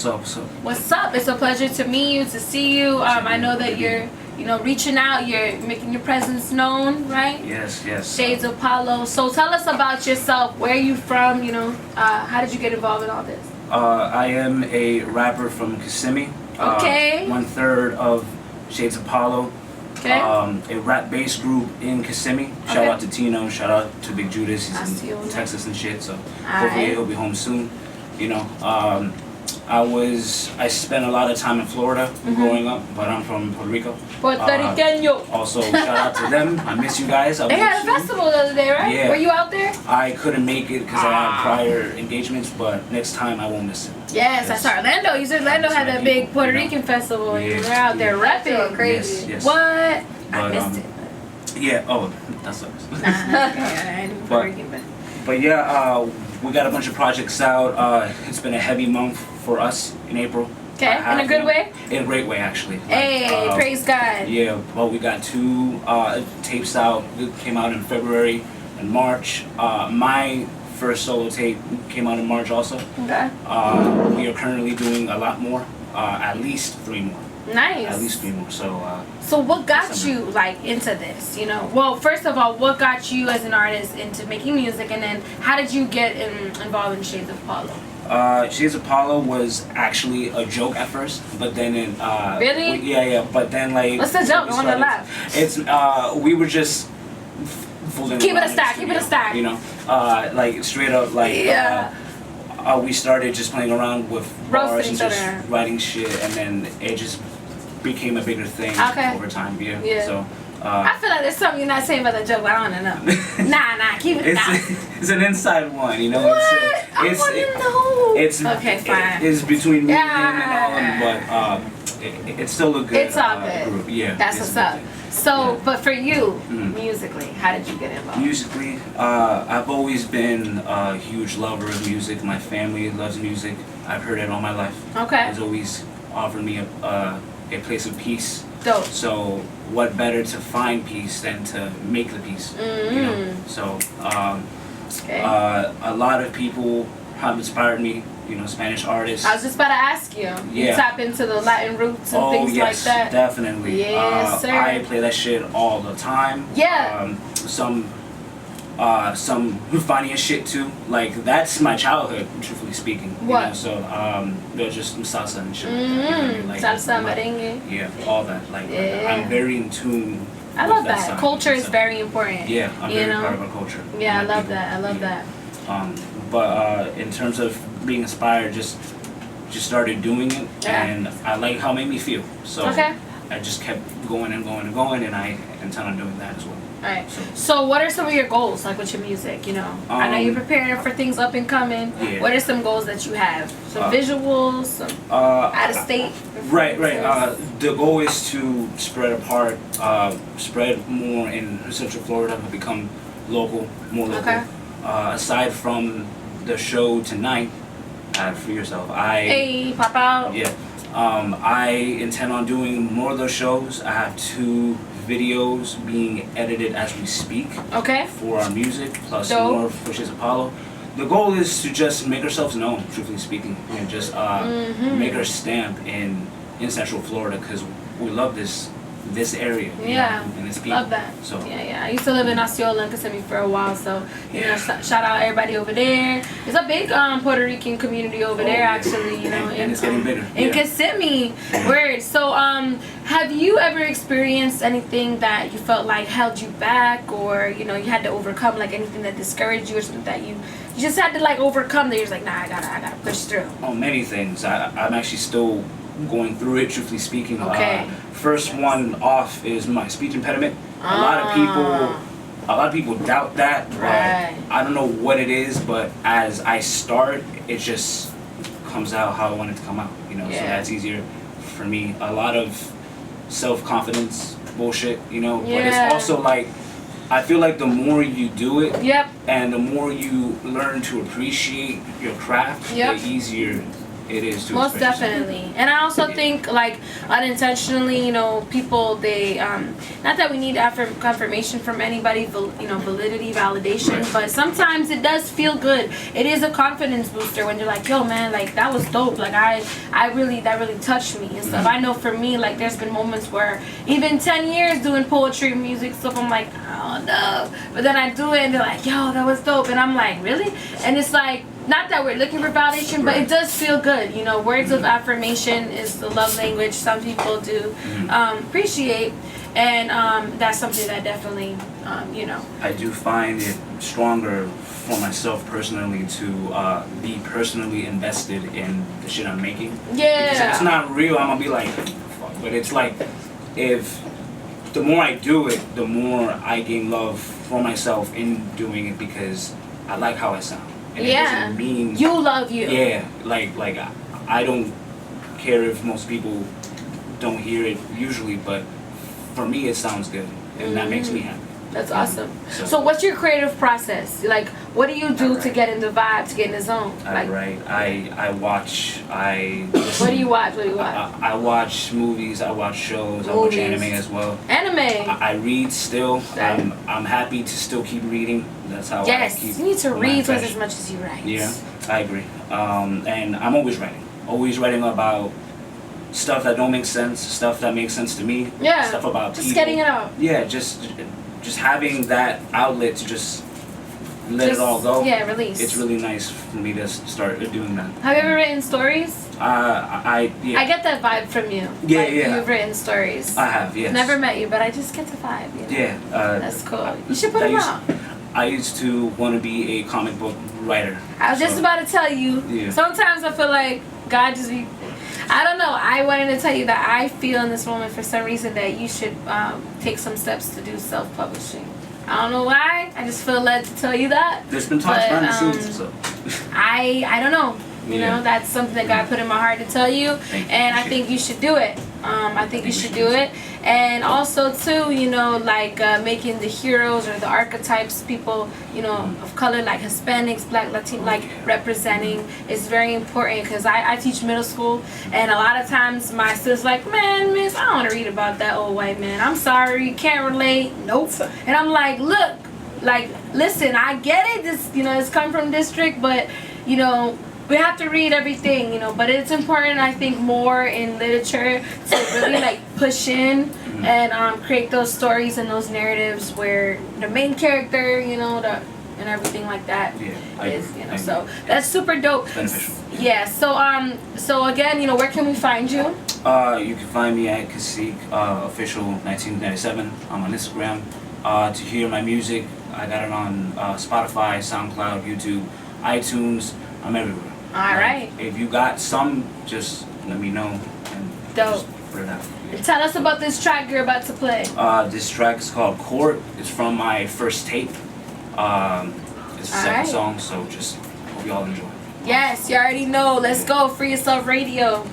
So What's up? It's a pleasure to meet you, to see you. I know that you're, reaching out. You're making your presence known, right? yes. Shades of Apollo. So tell us about yourself. Where are you from? How did you get involved in all this? I am a rapper from Kissimmee. Okay. 1/3 of Shades of Apollo. Okay. A rap bass group in Kissimmee. Shout out to Tino. Shout out to Big Judas. He's in Texas and shit. So hopefully he'll be home soon. I spent a lot of time in Florida growing up, but I'm from Puerto Rico. Puerto Riqueño. Also, shout out to them. I miss you guys. They had a festival the other day, right? Yeah. Were you out there? I couldn't make it because I had prior engagements, but next time I won't miss it. Yes, I saw Orlando. You said Orlando had that big Puerto Rican festival, and they're out there rapping. Crazy. Yes. What? I But, missed it. Yeah. Oh, that sucks. I ain't Puerto Rican, but. But yeah, we got a bunch of projects out. It's been a heavy month for us in April. Okay, in a good way? In a great way, actually. Hey, praise God. Yeah, well, we got 2 tapes out. It came out in February and March. My first solo tape came out in March also. Okay. We are currently doing a lot more, at least 3 more. Nice. At least 3 more. So what got you into this? Well, first of all, what got you as an artist into making music, and then how did you get involved in Shades of Apollo? Shades of Apollo was actually a joke at first, but then Really? Yeah. But then What's the joke? I want to laugh. It's we were just fooling Keep it a around in the stack. Keep it a studio, stack. Like straight up Yeah. We started just playing around with bars Roasting and each just other. writing shit, and then it just became a bigger thing over time. Yeah. So. I feel like there's something you're not saying about the joke. I don't want to know. Nah, keep it. It's an inside one, What? I want to know. It's okay, fine. It's between me and him and all of them, but it's still a good. It's all good. Group. Yeah, that's what's up. So, yeah. but for you, musically, how did you get involved? Musically, I've always been a huge lover of music. My family loves music. I've heard it all my life. Okay. It's always offered me a place of peace. Dope. So what better to find peace than to make the peace? So Okay. a lot of people have inspired me. Spanish artists. I was just about to ask you. You Yeah. tap into the Latin roots and things like that. Definitely. Yes, sir. I play that shit all the time. Yeah. Some funniest shit too. Like that's my childhood, truthfully speaking. What? They're just salsa and shit. Like, Salsa, merengue. Yeah, all that. Like Yeah. I'm very in tune. I with love that. side. Culture is very important. Yeah, I'm very part of our culture. Yeah, I My love people. that. I love that. But in terms of being inspired, just started doing it, and I like how it made me feel. So I just kept going and going and going, and I intend on doing that as well. Alright. So what are some of your goals, like with your music? I know you're preparing for things up and coming. Yeah. What are some goals that you have? Some visuals, some out of state. Right. The goal is to spread apart, spread more in Central Florida, become more local. Okay. Aside from the show tonight, for yourself, Hey, pop out. Yeah. I intend on doing more of those shows. I have 2 videos being edited as we speak. Okay. For our music, plus Dope. more for Shades of Apollo. The goal is to just make ourselves known, truthfully speaking, and just make our stamp in Central Florida, because we love this area. Yeah. And its people. Love that. So Yeah. I used to live in Osceola and Kissimmee for a while, so shout out everybody over there. There's a big Puerto Rican community over there, actually. And it's getting bigger. In Kissimmee. Word. So have you ever experienced anything that you felt like held you back, or you had to overcome, like anything that discouraged you, or something that you just had to overcome, that you're just like, nah, I gotta push through? Oh, many things. I'm actually still going through it, truthfully speaking. Okay. First one off is my speech impediment. A lot of people doubt that, but I don't know what it is, but as I start, it just comes out how I want it to come out, so that's easier for me. A lot of self-confidence bullshit, but it's also like, I feel like the more you do it, and the more you learn to appreciate your craft, the easier It is to Most express yourself. definitely. And I also think, like, unintentionally, you know, people, they, not that we need confirmation from anybody, you know, validity, validation, Right. but sometimes it does feel good. It is a confidence booster when you're like, yo, man, like, that was dope. Like, that really touched me and stuff. I know for me, like, there's been moments where even 10 years doing poetry, music stuff, I'm like, oh, no. But then I do it and they're like, yo, that was dope. And I'm like, really? And it's like, not that we're looking for validation, but it does feel good. You know, words of affirmation is the love language some people do appreciate, and that's something that definitely, you know. I do find it stronger for myself personally to be personally invested in the shit I'm making. Yeah. Because if it's not real, I'm gonna be like, fuck. But it's like, if the more I do it, the more I gain love for myself in doing it because I like how I sound. And it doesn't mean you love you. Yeah, like I don't care if most people don't hear it usually, but for me it sounds good, and that makes me happy. That's awesome. So what's your creative process? Like, what do you do to get in the vibe, to get in the zone? I write. I watch. I listen. What do you watch? What do you watch? I watch movies. I watch shows. I watch anime as well. Anime. I read still. I'm happy to still keep reading. That's how I keep. You need to read twice as much as you write. Yeah, I agree. And I'm always writing. Always writing about stuff that don't make sense. Stuff that makes sense to me. Yeah. Stuff about just people. getting it out. Yeah, just having that outlet to just let it all go. Yeah, release. It's really nice for me to start doing that. Have you ever written stories? I get that vibe from you. Yeah, like, yeah. You've written stories. I have, yes. Never met you, but I just get the vibe. You know? Yeah. That's cool. You should put them out. I used to want to be a comic book writer. I was just about to tell you. Yeah. Sometimes I feel like God just be. I don't know. I wanted to tell you that I feel in this moment for some reason that you should take some steps to do self-publishing. I don't know why. I just feel led to tell you that. There's been talks behind the scenes, so. I don't know. You know, that's something that God put in my heart to tell you, and I think you should do it. I think you should do it, and also too, you know, like making the heroes or the archetypes, people, you know, of color, like Hispanics, Black, Latino, like representing is very important because I teach middle school, and a lot of times my students like, man, miss, I don't want to read about that old white man. I'm sorry, can't relate. Nope. And I'm like, look, like, listen, I get it. This, you know, it's come from district, but you know. We have to read everything, you know, but it's important, I think, more in literature to really like push in and create those stories and those narratives where the main character, you know, and everything like that is, you know. So that's super dope. Beneficial. Yeah. So again, you know, where can we find you? You can find me at Kasik official 1997. I'm on Instagram. To hear my music, I got it on Spotify, SoundCloud, YouTube, iTunes. I'm everywhere. All right. If you got some, just let me know and Dope. just put it out. Tell us about this track you're about to play. This track is called Court. It's from my first tape. It's the second song, so just hope y'all enjoy. Yes, you already know. Let's go. Free Yourself Radio.